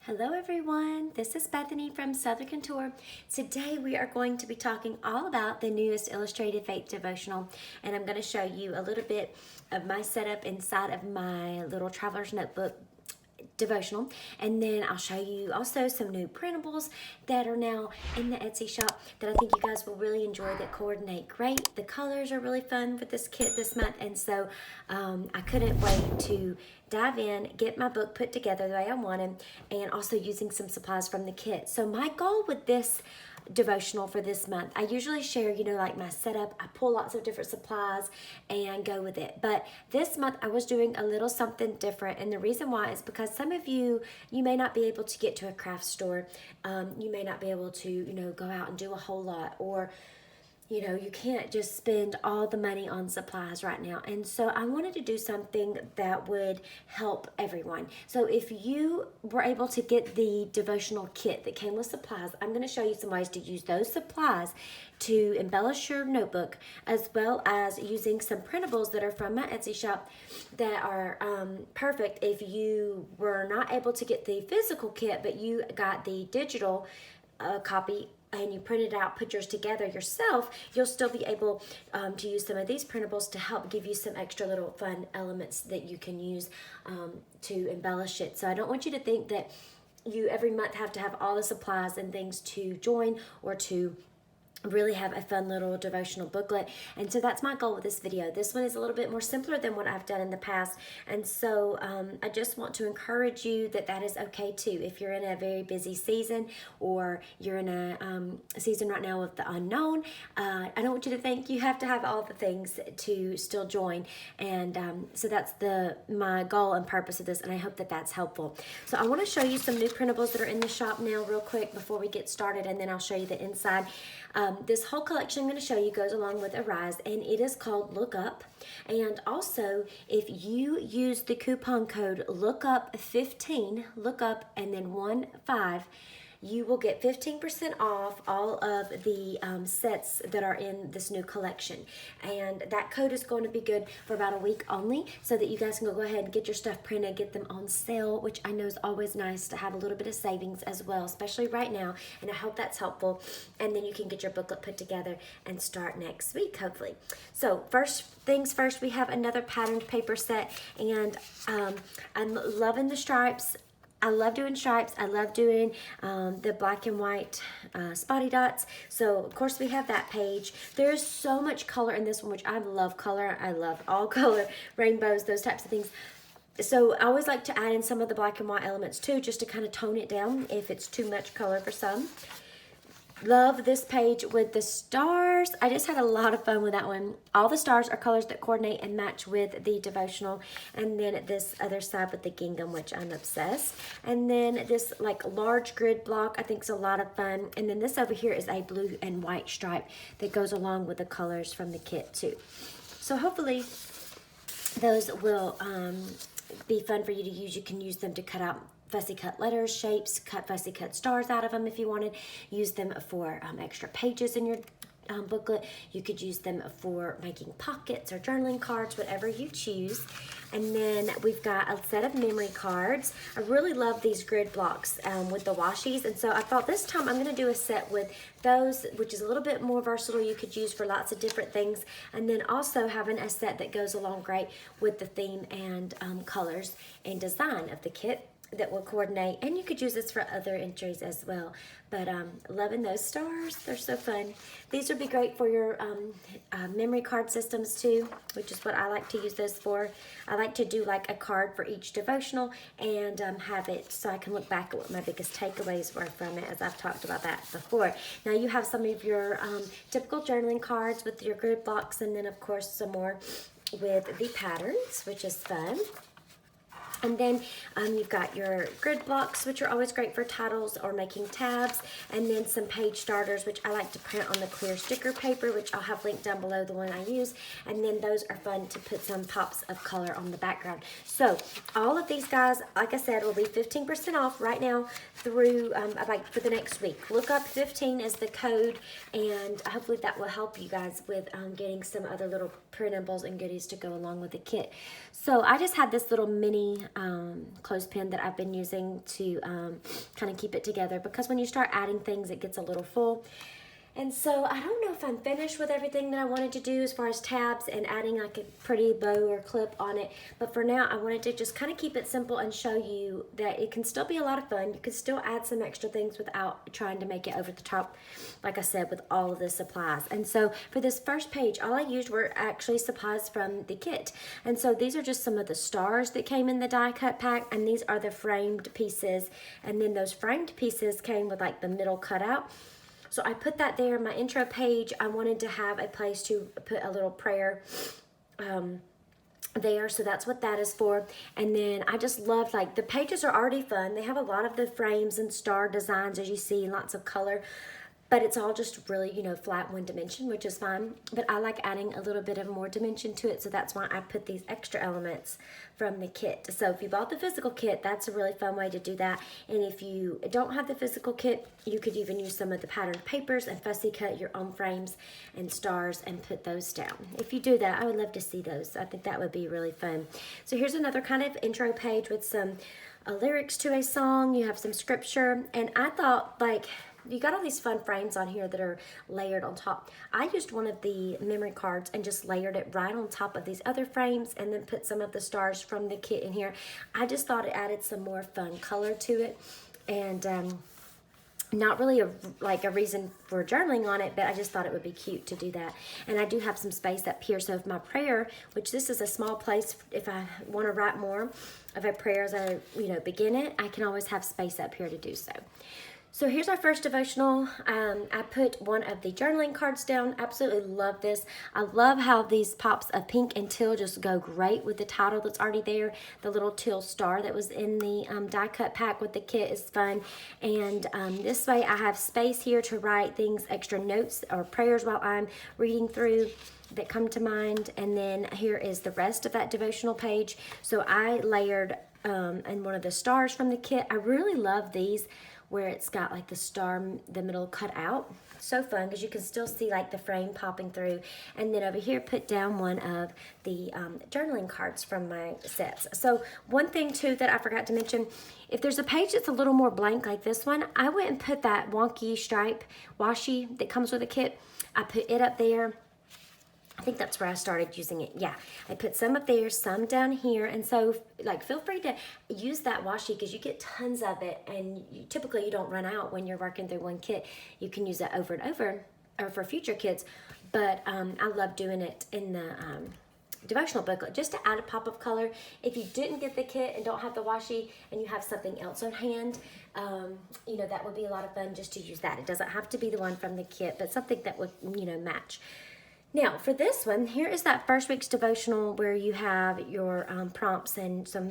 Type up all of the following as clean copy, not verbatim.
Hello everyone, this is Bethany from Southern Couture. Today we are going to be talking all about the newest Illustrated Faith Devotional, and I'm going to show you a little bit of my setup inside of my little traveler's notebook devotional, and then I'll show you also some new printables that are now in the Etsy shop that I think you guys will really enjoy, that coordinate great. The colors are really fun with this kit this month, and so I couldn't wait to dive in, get my book put together the way I wanted, and also using some supplies from the kit. So my goal with this devotional for this month, I usually share, like my setup. I pull lots of different supplies and go with it. But this month I was doing a little something different. And the reason why is because some of you may not be able to get to a craft store. You may not be able to, go out and do a whole lot, or you can't just spend all the money on supplies right now. And so I wanted to do something that would help everyone. So if you were able to get the devotional kit that came with supplies, I'm going to show you some ways to use those supplies to embellish your notebook, as well as using some printables that are from my Etsy shop that are perfect if you were not able to get the physical kit, but you got the digital copy and you print it out, put yours together yourself. You'll still be able to use some of these printables to help give you some extra little fun elements that you can use to embellish it. So I don't want you to think that you every month have to have all the supplies and things to join or to really have a fun little devotional booklet. And so that's my goal with this video. This one is a little bit more simpler than what I've done in the past, and so I just want to encourage you that is okay too. If you're in a very busy season, or you're in a season right now of the unknown, I don't want you to think you have to have all the things to still join. And so that's my goal and purpose of this, and I hope that that's helpful. So I want to show you some new printables that are in the shop now real quick before we get started, and then I'll show you the inside. This whole collection I'm going to show you goes along with Arise, and it is called Look Up. And also, if you use the coupon code LOOKUP15, look up and then 15, you will get 15% off all of the sets that are in this new collection. And that code is going to be good for about a week only, so that you guys can go ahead and get your stuff printed, get them on sale, which I know is always nice to have a little bit of savings as well, especially right now. And I hope that's helpful. And then you can get your booklet put together and start next week, hopefully. So first things first, we have another patterned paper set, and I'm loving the stripes. I love doing stripes. I love doing the black and white spotty dots. So, of course, we have that page. There's so much color in this one, which I love color. I love all color, rainbows, those types of things. So I always like to add in some of the black and white elements too, just to kind of tone it down if it's too much color for some. Love this page with the stars. I just had a lot of fun with that one. All the stars are colors that coordinate and match with the devotional. And then this other side with the gingham, which I'm obsessed. And then this like large grid block I think is a lot of fun. And then this over here is a blue and white stripe that goes along with the colors from the kit too. So hopefully those will be fun for you to use. You can use them to cut out fussy cut letters, shapes, fussy cut stars out of them if you wanted. Use them for extra pages in your booklet. You could use them for making pockets or journaling cards, whatever you choose. And then we've got a set of memory cards. I really love these grid blocks with the washies, and so I thought this time I'm going to do a set with those, which is a little bit more versatile. You could use for lots of different things, and then also having a set that goes along great with the theme and colors and design of the kit that will coordinate. And you could use this for other entries as well. But loving those stars. They're so fun. These would be great for your memory card systems too, which is what I like to use this for. I like to do like a card for each devotional and have it so I can look back at what my biggest takeaways were from it, as I've talked about that before. Now you have some of your typical journaling cards with your grid blocks, and then of course some more with the patterns, which is fun. And then you've got your grid blocks, which are always great for titles or making tabs, and then some page starters, which I like to print on the clear sticker paper, which I'll have linked down below, the one I use. And then those are fun to put some pops of color on the background. So all of these guys, like I said, will be 15% off right now through like for the next week. Look up 15 as the code, and hopefully that will help you guys with getting some other little printables and goodies to go along with the kit. So I just had this little mini clothespin that I've been using to kind of keep it together, because when you start adding things, it gets a little full. And so I don't know if I'm finished with everything that I wanted to do as far as tabs and adding like a pretty bow or clip on it. But for now, I wanted to just kind of keep it simple and show you that it can still be a lot of fun. You can still add some extra things without trying to make it over the top, like I said, with all of the supplies. And so for this first page, all I used were actually supplies from the kit. And so these are just some of the stars that came in the die cut pack, and these are the framed pieces. And then those framed pieces came with like the middle cutout. So I put that there. My intro page, I wanted to have a place to put a little prayer there. So that's what that is for. And then I just loved, like, the pages are already fun. They have a lot of the frames and star designs, as you see, lots of color. But it's all just really, you know, flat one dimension, which is fine. But I like adding a little bit of more dimension to it, so that's why I put these extra elements from the kit. So if you bought the physical kit, that's a really fun way to do that. And if you don't have the physical kit, you could even use some of the patterned papers and fussy cut your own frames and stars and put those down. If you do that, I would love to see those. I think that would be really fun. So here's another kind of intro page with some lyrics to a song. You have some scripture. And I thought, like, you got all these fun frames on here that are layered on top. I used one of the memory cards and just layered it right on top of these other frames, and then put some of the stars from the kit in here. I just thought it added some more fun color to it, and not really a reason for journaling on it, but I just thought it would be cute to do that. And I do have some space up here, so if my prayer, which this is a small place, if I want to write more of a prayer as I begin it, I can always have space up here to do so. So here's our first devotional. I put one of the journaling cards down. Absolutely love this. I love how these pops of pink and teal just go great with the title that's already there. The little teal star that was in the die cut pack with the kit is fun. And this way I have space here to write things, extra notes or prayers while I'm reading through that come to mind. And then here is the rest of that devotional page. So I layered and one of the stars from the kit. I really love these, where it's got like the star, the middle cut out. So fun, because you can still see like the frame popping through. And then over here, put down one of the journaling cards from my sets. So one thing too that I forgot to mention, if there's a page that's a little more blank like this one, I went and put that wonky stripe washi that comes with the kit. I put it up there. I think that's where I started using it. Yeah, I put some up there, some down here. And so, like, feel free to use that washi, because you get tons of it. And typically you don't run out when you're working through one kit. You can use it over and over, or for future kits. But I love doing it in the devotional booklet, just to add a pop of color. If you didn't get the kit and don't have the washi, and you have something else on hand, that would be a lot of fun just to use that. It doesn't have to be the one from the kit, but something that would, match. Now, for this one, here is that first week's devotional where you have your prompts and some,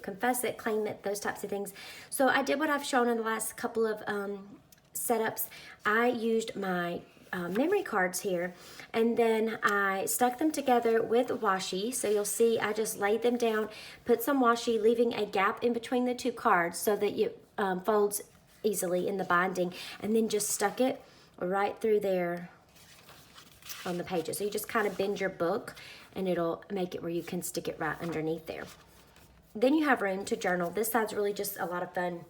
confess it, claim it, those types of things. So I did what I've shown in the last couple of setups. I used my memory cards here, and then I stuck them together with washi. So you'll see I just laid them down, put some washi, leaving a gap in between the two cards so that it folds easily in the binding, and then just stuck it right through there on the pages. So you just kind of bend your book, and it'll make it where you can stick it right underneath there. Then you have room to journal. This side's really just a lot of fun.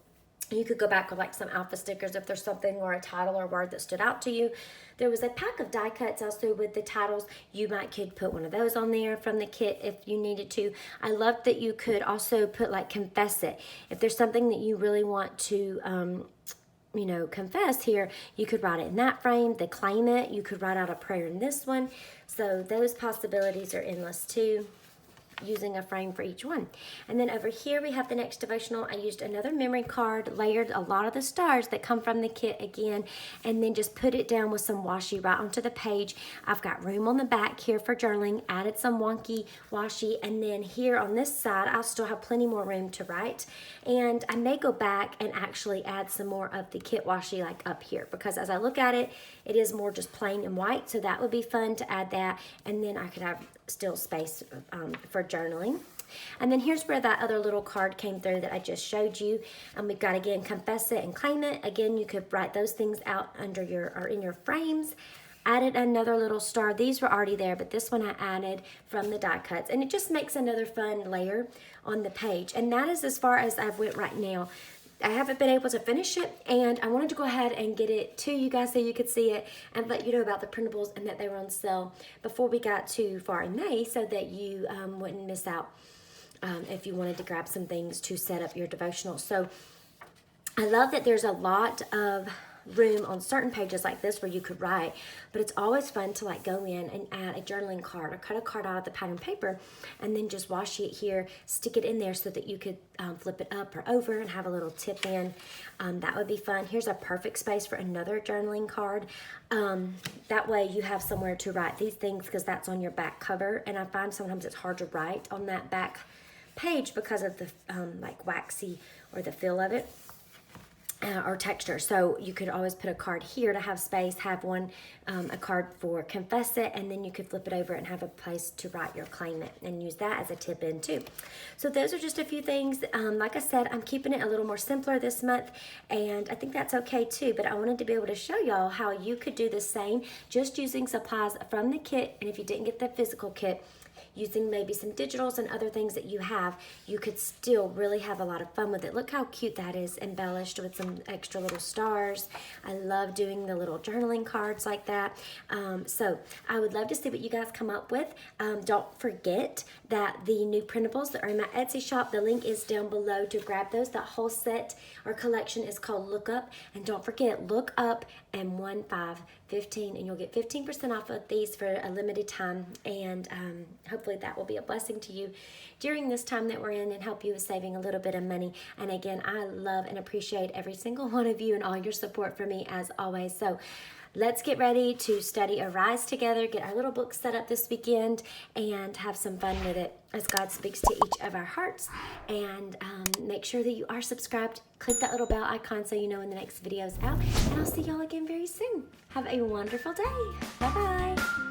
You could go back with like some alpha stickers if there's something or a title or word that stood out to you. There was a pack of die cuts also with the titles. You could put one of those on there from the kit if you needed to. I love that you could also put like confess it. If there's something that you really want to confess here, you could write it in that frame. The claim it, you could write out a prayer in this one. So those possibilities are endless too, using a frame for each one. And then over here we have the next devotional. I used another memory card, layered a lot of the stars that come from the kit again, and then just put it down with some washi right onto the page. I've got room on the back here for journaling, added some wonky washi, and then here on this side I'll still have plenty more room to write. And I may go back and actually add some more of the kit washi like up here, because as I look at it, it is more just plain and white, so that would be fun to add that. And then I could have still space for journaling. And then here's where that other little card came through that I just showed you. We've got, again, confess it and claim it. Again, you could write those things out under your, or in your frames. added another little star. These were already there, but this one I added from the die cuts, and it just makes another fun layer on the page. And that is as far as I've went right now. I haven't been able to finish it, and I wanted to go ahead and get it to you guys so you could see it and let you know about the printables and that they were on sale before we got too far in May, so that you wouldn't miss out if you wanted to grab some things to set up your devotional. So I love that there's a lot of room on certain pages like this where you could write, but it's always fun to like go in and add a journaling card or cut a card out of the pattern paper and then just washi it here, stick it in there so that you could flip it up or over and have a little tip in. That would be fun. Here's a perfect space for another journaling card. That way you have somewhere to write these things, because that's on your back cover, and I find sometimes it's hard to write on that back page because of the like waxy or the feel of it. Or texture. So you could always put a card here to have space, have one, a card for confess it, and then you could flip it over and have a place to write your claim it and use that as a tip in too. So those are just a few things. Like I said, I'm keeping it a little more simpler this month, and I think that's okay too, but I wanted to be able to show y'all how you could do the same just using supplies from the kit. And if you didn't get the physical kit, using maybe some digitals and other things that you have, you could still really have a lot of fun with it. Look how cute that is, embellished with some extra little stars. I love doing the little journaling cards like that. So I would love to see what you guys come up with. Don't forget that the new printables that are in my Etsy shop, the link is down below to grab those. That whole set or collection is called Look Up. And don't forget, Look Up and 15, and you'll get 15% off of these for a limited time. And hopefully that will be a blessing to you during this time that we're in and help you with saving a little bit of money. And again, I love and appreciate every single one of you and all your support for me as always. So let's get ready to study Arise together, get our little book set up this weekend, and have some fun with it as God speaks to each of our hearts. And make sure that you are subscribed. Click that little bell icon so you know when the next video is out. And I'll see y'all again very soon. Have a wonderful day. Bye-bye.